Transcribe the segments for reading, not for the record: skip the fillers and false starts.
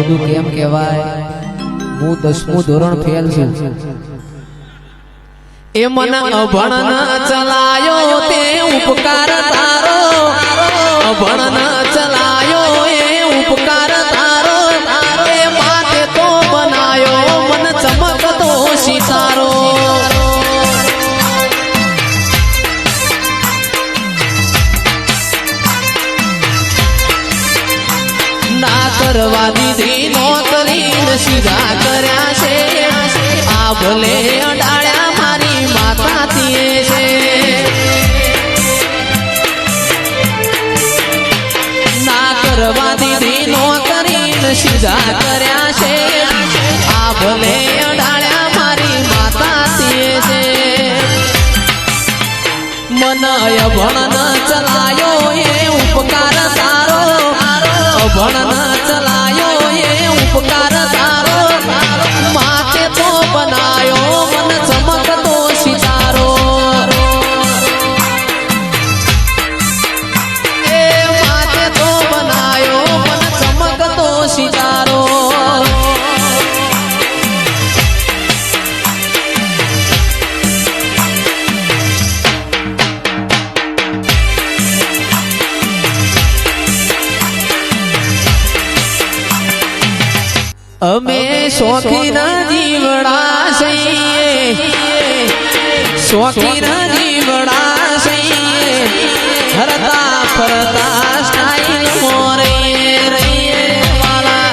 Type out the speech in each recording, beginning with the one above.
બધું કેમ કહેવાય? હું 10મું ધોરણ ફેલ છું. એ મન અભણ ચલાયો તે ઉપકાર તારો, અભણ ચલાયો એ ઉપકાર તારો, એ માતે તો બનાયો મન ચમકતો સિતારો. ના કરવા દીધી નોકરી સીધા કર્યા છે, આ ભલે અડાળ્યા મારી માતાથી છે. ના કરવા દીધી નોકરી સીધા કર્યા છે, આ ભલે અડાળ્યા મારી માતાથી છે. મન અભણ ચલાયો એ ઉપકાર તારો, અભણ ચલાયો એ ઉપકાર તારો, માતે તો બનાયો મન ચમકતો સિતારો. એ માતે તો બનાયો મન ચમકતો સિતારો. અમે શોખીન જીવડા છીએ, શોખીન જીવડા છીએ, હરતા ફરતા સ્ટાઈલ મોરે રહીએ વાલા.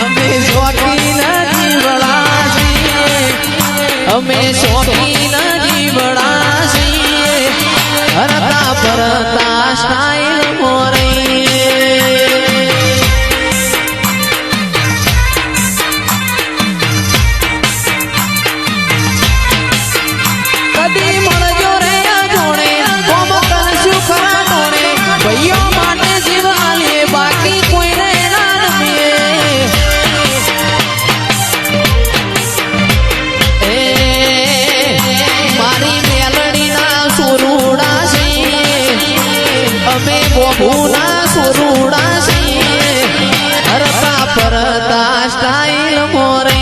અમે શોખીન જીવડા છીએ, અમે શોખીન જીવડા છીએ, હરતા ફરતા સ્ટાઈલ મોરે. કદી મળજો રે જોડે, કોમ કરશું ખરા ટોળે, ભાઈઓ માટે જીવ આલીએ બાકી કોઈને ના રમીએ. એ મારી મેલડીના સુરુડા છીએ, અમે બોબુના સુરુડા છીએ, હરતા ફરતા સ્ટાઈલ મોરે.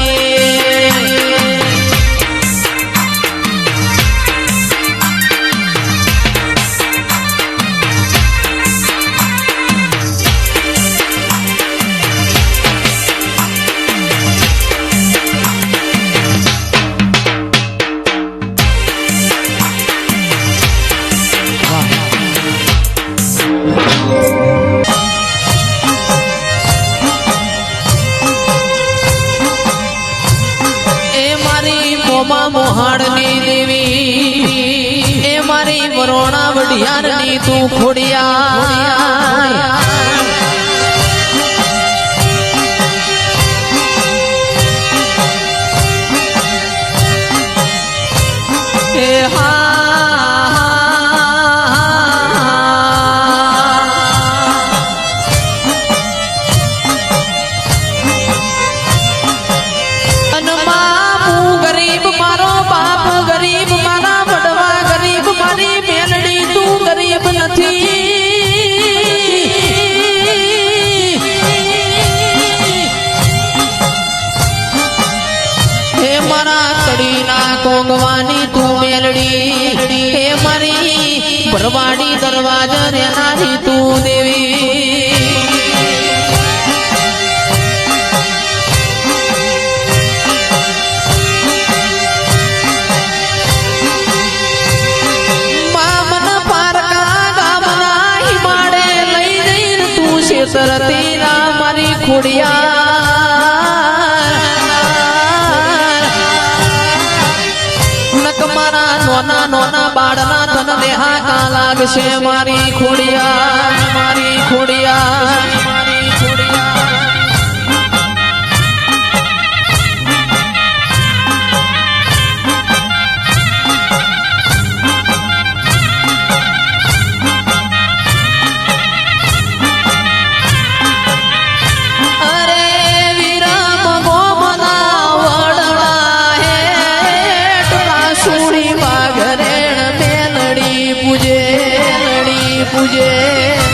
મોહાડની દેવી, એ મારી વરોણા વડિયારની તું ખોડિયા. એ કોંગવાની તું મેલડી, હે મારી ભરવાડી દરવાજા રેનારી તું દેવી. મામન પારકા ગામના હિમાડે લઈ જઈને તું શેતરતી ના મારી ખોડિયા. નોના નોના બાળના તન દેહા કા લાગશે મારી ખોડિયા, મારી ખોડિયા, મારી ખોડિયા. અરે વિરમ ગોમના વડલા હે સુડી વાઘરેણ મેલડી. પૂજે